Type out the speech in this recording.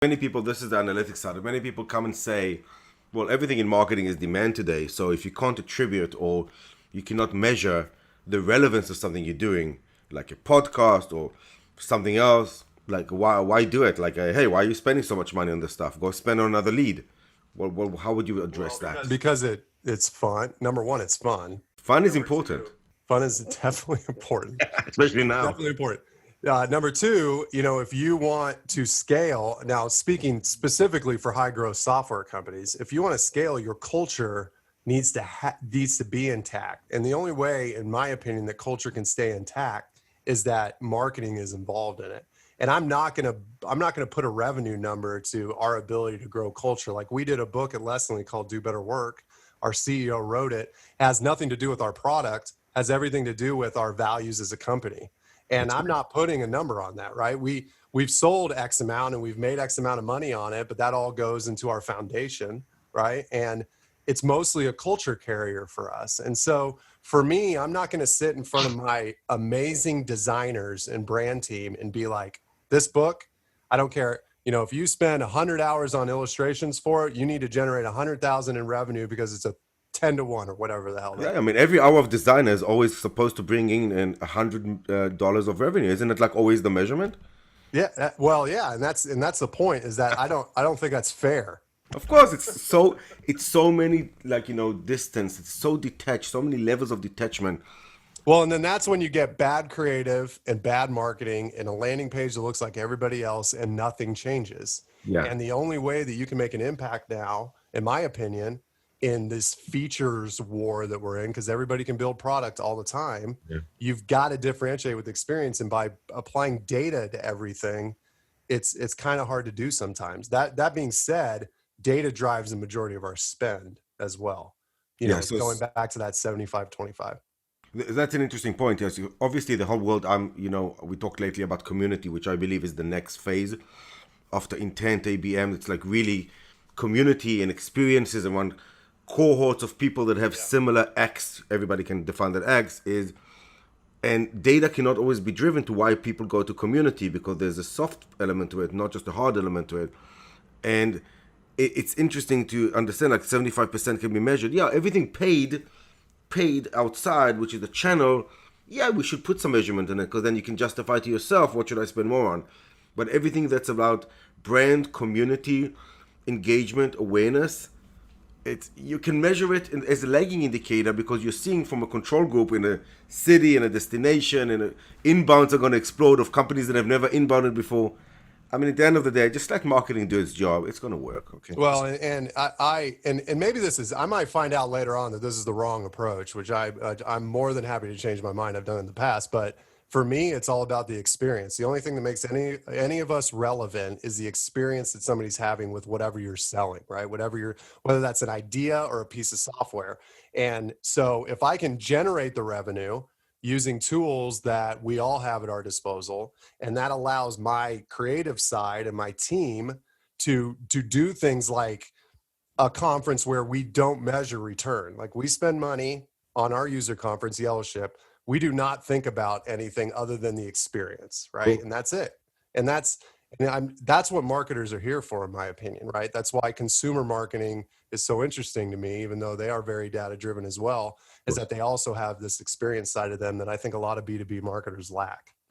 Many people, this is the analytics side. Many people come and say, well, everything in marketing is demand today. So if you can't attribute or you cannot measure the relevance of something you're doing, like a podcast or something else, like why do it? Like, hey, why are you spending so much money on this stuff? Go spend on another lead. Well, how would you address that? Because it's fun. Number one, it's fun. Fun is important. Fun is definitely important. Especially now. Definitely important. Number two, if you want to scale, now speaking specifically for high growth software companies, if you want to scale, your culture needs to be intact. And the only way, in my opinion, that culture can stay intact is that marketing is involved in it. And I'm not gonna put a revenue number to our ability to grow culture. Like we did a book at Leslie called Do Better Work. Our CEO wrote it. Has nothing to do with our product, has everything to do with our values as a company. And I'm not putting a number on that, right? We've sold X amount and we've made X amount of money on it, but that all goes into our foundation, right? And it's mostly a culture carrier for us. And so for me, I'm not going to sit in front of my amazing designers and brand team and be like, this book, I don't care. If you spend 100 hours on illustrations for it, you need to generate 100,000 in revenue because it's a 10 to 1 or whatever the hell. Yeah, I mean, every hour of designer is always supposed to bring in $100 of revenue. Isn't it like always the measurement? Yeah, yeah, and that's the point is that I don't think that's fair. Of course, it's so many distance. It's so detached, so many levels of detachment. Well, and then that's when you get bad creative and bad marketing and a landing page that looks like everybody else and nothing changes. Yeah. And the only way that you can make an impact now, in my opinion, in this features war that we're in, because everybody can build product all the time, you've got to differentiate with experience. And by applying data to everything, it's kind of hard to do sometimes. That being said, data drives the majority of our spend as well. So going back to that 75-25. That's an interesting point. Yes, obviously the whole world. We talked lately about community, which I believe is the next phase after intent ABM. It's like really community and experiences and one cohorts of people that have similar X. Everybody can define that X is, and data cannot always be driven to why people go to community because there's a soft element to it, not just a hard element to it. And it's interesting to understand like 75% can be measured. Yeah, everything paid outside, which is the channel, we should put some measurement in it because then you can justify to yourself what should I spend more on. But everything that's about brand, community, engagement, awareness, you can measure it as a lagging indicator because you're seeing from a control group in a city, in a destination, and inbounds are going to explode of companies that have never inbounded before. I mean, at the end of the day, just let marketing do its job. It's going to work. Okay. Well, and maybe I might find out later on that this is the wrong approach, which I'm more than happy to change my mind. I've done it in the past, but for me, it's all about the experience. The only thing that makes any of us relevant is the experience that somebody's having with whatever you're selling, right? Whether that's an idea or a piece of software. And so if I can generate the revenue using tools that we all have at our disposal, and that allows my creative side and my team to do things like a conference where we don't measure return. Like we spend money on our user conference, Yellowship. We do not think about anything other than the experience, right? Cool. And that's it. And that's what marketers are here for, in my opinion, right? That's why consumer marketing is so interesting to me, even though they are very data driven as well, is that they also have this experience side of them that I think a lot of B2B marketers lack.